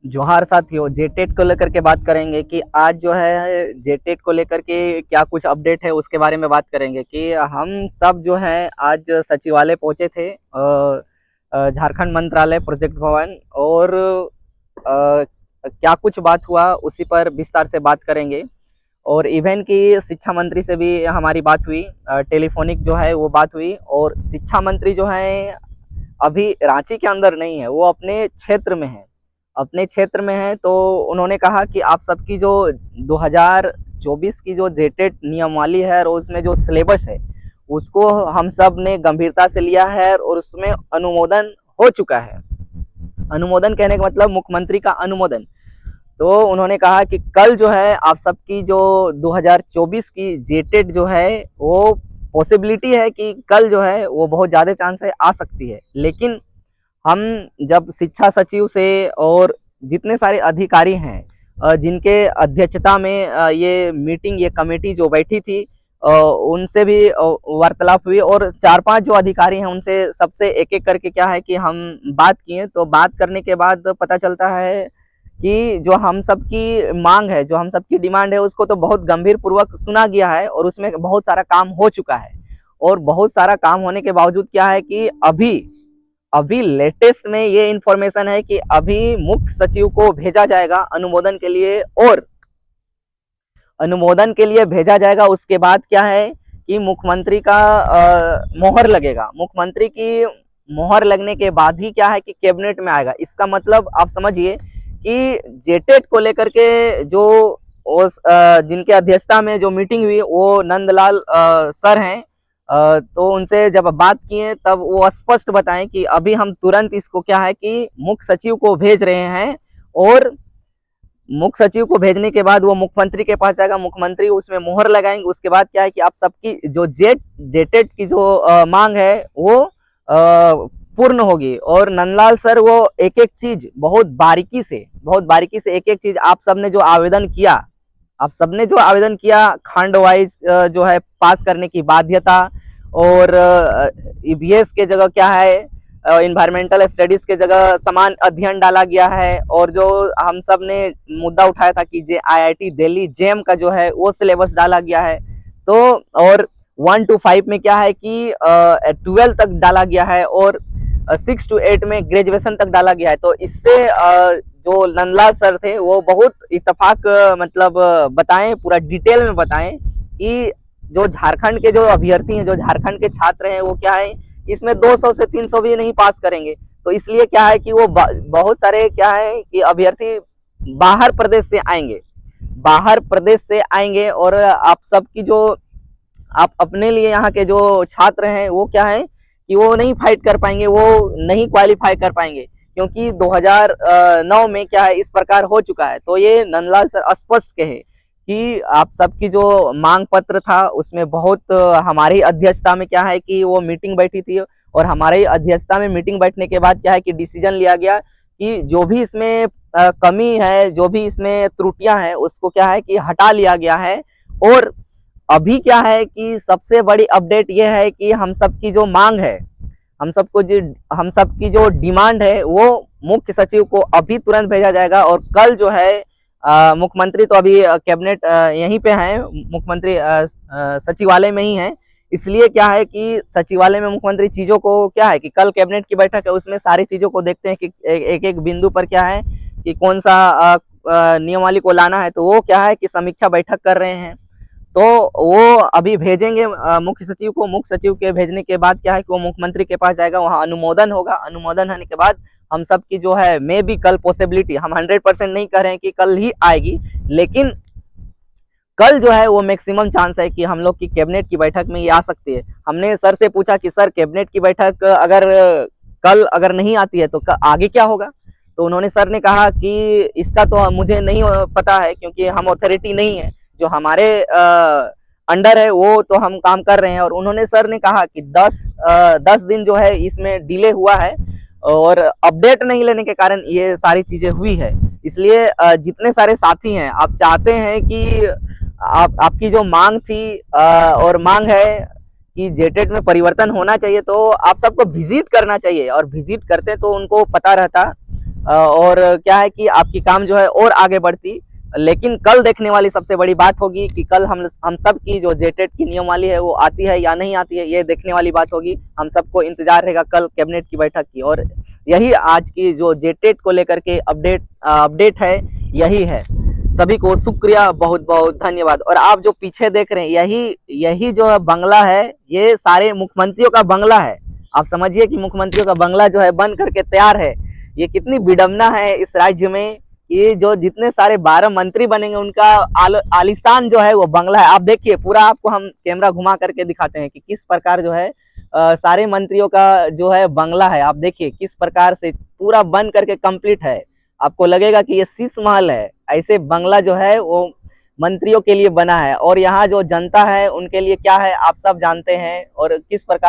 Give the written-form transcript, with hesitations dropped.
जोहार साथियों, जेटेट को लेकर के बात करेंगे कि आज जो है जेटेट को लेकर के क्या कुछ अपडेट है उसके बारे में बात करेंगे कि हम सब जो है आज सचिवालय पहुंचे थे, झारखंड मंत्रालय प्रोजेक्ट भवन, और क्या कुछ बात हुआ उसी पर विस्तार से बात करेंगे। और इवन की शिक्षा मंत्री से भी हमारी बात हुई, टेलीफोनिक जो है वो बात हुई। और शिक्षा मंत्री जो है अभी रांची के अंदर नहीं है, वो अपने क्षेत्र में है, अपने क्षेत्र में है। तो उन्होंने कहा कि आप सबकी जो 2024 की जो जेटेट नियमावली है और उसमें जो सिलेबस है उसको हम सब ने गंभीरता से लिया है और उसमें अनुमोदन हो चुका है। अनुमोदन कहने का मतलब मुख्यमंत्री का अनुमोदन। तो उन्होंने कहा कि कल जो है आप सबकी जो 2024 की जेटेट जो है वो पॉसिबिलिटी है कि कल जो है वो बहुत ज़्यादा चांस है आ सकती है। लेकिन हम जब शिक्षा सचिव से और जितने सारे अधिकारी हैं जिनके अध्यक्षता में ये मीटिंग, ये कमेटी जो बैठी थी, उनसे भी वार्तालाप हुई और 4-5 जो अधिकारी हैं उनसे सबसे एक एक करके क्या है कि हम बात किए। तो बात करने के बाद पता चलता है कि जो हम सबकी मांग है, जो हम सबकी डिमांड है, उसको तो बहुत गंभीर पूर्वक सुना गया है और उसमें बहुत सारा काम हो चुका है। और बहुत सारा काम होने के बावजूद क्या है कि अभी लेटेस्ट में ये इंफॉर्मेशन है कि अभी मुख्य सचिव को भेजा जाएगा अनुमोदन के लिए, और अनुमोदन के लिए भेजा जाएगा। उसके बाद क्या है कि मुख्यमंत्री का मोहर लगेगा। मुख्यमंत्री की मोहर लगने के बाद ही क्या है कि कैबिनेट में आएगा। इसका मतलब आप समझिए कि जेटेट को लेकर के जो जिनके अध्यक्षता में जो मीटिंग हुई वो नंदलाल सर हैं। तो उनसे जब बात किए तब वो स्पष्ट बताएं कि अभी हम तुरंत इसको क्या है कि मुख्य सचिव को भेज रहे हैं, और मुख्य सचिव को भेजने के बाद वो मुख्यमंत्री के पास जाएगा, मुख्यमंत्री उसमें मोहर लगाएंगे। उसके बाद क्या है कि आप सबकी जो जेटेट की जो मांग है वो पूर्ण होगी। और नंदलाल सर वो एक एक चीज बहुत बारीकी से एक एक चीज आप सबने जो आवेदन किया, आप सबने जो आवेदन किया खंड वाइज जो है पास करने की बाध्यता, और ईवीएस के जगह क्या है इन्वायरमेंटल स्टडीज के जगह समान अध्ययन डाला गया है। और जो हम सब ने मुद्दा उठाया था कि आईआईटी दिल्ली जेम का जो है वो सिलेबस डाला गया है। तो और 1 to 5 में क्या है कि 12 तक डाला गया है, और 6 to 8 में ग्रेजुएशन तक डाला गया है। तो इससे जो नंदलाल सर थे वो बहुत इत्तेफाक मतलब बताएं, पूरा डिटेल में बताएं कि जो झारखंड के जो अभ्यर्थी हैं, जो झारखंड के छात्र हैं, वो क्या है इसमें 200 से 300 भी नहीं पास करेंगे। तो इसलिए क्या है कि वो बहुत सारे क्या है कि अभ्यर्थी बाहर प्रदेश से आएंगे, और आप सबकी जो आप अपने लिए यहाँ के जो छात्र हैं वो क्या है कि वो नहीं फाइट कर पाएंगे, वो नहीं क्वालिफाई कर पाएंगे, क्योंकि 2009 में क्या है इस प्रकार हो चुका है। तो ये नंदलाल सर स्पष्ट कहे कि आप सबकी जो मांग पत्र था उसमें बहुत हमारी अध्यक्षता में क्या है कि वो मीटिंग बैठी थी, और हमारी अध्यक्षता में मीटिंग बैठने के बाद क्या है कि डिसीजन लिया गया कि जो भी इसमें कमी है, जो भी इसमें त्रुटियां हैं, उसको क्या है कि हटा लिया गया है। और अभी क्या है कि सबसे बड़ी अपडेट ये है कि हम सबकी जो मांग है, हम सबकी जो डिमांड है वो मुख्य सचिव को अभी तुरंत भेजा जाएगा। और कल जो है मुख्यमंत्री तो अभी कैबिनेट यहीं पे हैं, मुख्यमंत्री सचिवालय में ही हैं। इसलिए क्या है कि सचिवालय में मुख्यमंत्री चीजों को क्या है कि कल कैबिनेट की बैठक है, उसमें सारी चीजों को देखते हैं कि एक एक बिंदु पर क्या है कि कौन सा नियमावली को लाना है। तो वो क्या है कि समीक्षा बैठक कर रहे हैं। तो वो अभी भेजेंगे मुख्य सचिव को। मुख्य सचिव के भेजने के बाद क्या है कि वो मुख्यमंत्री के पास जाएगा, वहां अनुमोदन होगा। अनुमोदन होने के बाद हम सब की जो है मे बी कल पॉसिबिलिटी, हम 100% नहीं कह रहे हैं कि कल ही आएगी, लेकिन कल जो है वो मैक्सिमम चांस है कि हम लोग की कैबिनेट की बैठक में ये आ सकती है। हमने सर से पूछा कि सर कैबिनेट की बैठक अगर कल अगर नहीं आती है तो आगे क्या होगा। तो उन्होंने, सर ने कहा कि इसका तो मुझे नहीं पता है, क्योंकि हम अथॉरिटी नहीं है, जो हमारे अंडर है वो तो हम काम कर रहे हैं। और उन्होंने, सर ने कहा कि 10 दिन जो है इसमें डिले हुआ है, और अपडेट नहीं लेने के कारण ये सारी चीजें हुई है। इसलिए जितने सारे साथी हैं, आप चाहते हैं कि आपकी जो मांग थी और मांग है कि जेटेट में परिवर्तन होना चाहिए, तो आप सबको विजिट करना चाहिए। और विजिट करते तो उनको पता रहता और क्या है कि आपकी काम जो है और आगे बढ़ती। लेकिन कल देखने वाली सबसे बड़ी बात होगी कि कल हम सब की जो जेटेट की नियमावली है वो आती है या नहीं आती है, ये देखने वाली बात होगी। हम सबको इंतजार रहेगा कल कैबिनेट की बैठक की, और यही आज की जो जेटेट को लेकर के अपडेट है, यही है। सभी को शुक्रिया, बहुत बहुत धन्यवाद। और आप जो पीछे देख रहे हैं, यही जो है बंगला है, ये सारे मुख्यमंत्रियों का बंगला है। आप समझिए कि मुख्यमंत्रियों का बंगला जो है बन करके तैयार है। ये कितनी विडंबना है इस राज्य में। ये जो जितने सारे 12 मंत्री बनेंगे उनका आलिशान जो है वो बंगला है। आप देखिए, पूरा आपको हम कैमरा घुमा करके दिखाते हैं कि किस प्रकार जो है सारे मंत्रियों का जो है बंगला है। आप देखिए किस प्रकार से पूरा बन करके कंप्लीट है। आपको लगेगा कि ये शीश महल है। ऐसे बंगला जो है वो मंत्रियों के लिए बना है, और यहाँ जो जनता है उनके लिए क्या है आप सब जानते हैं, और किस प्रकार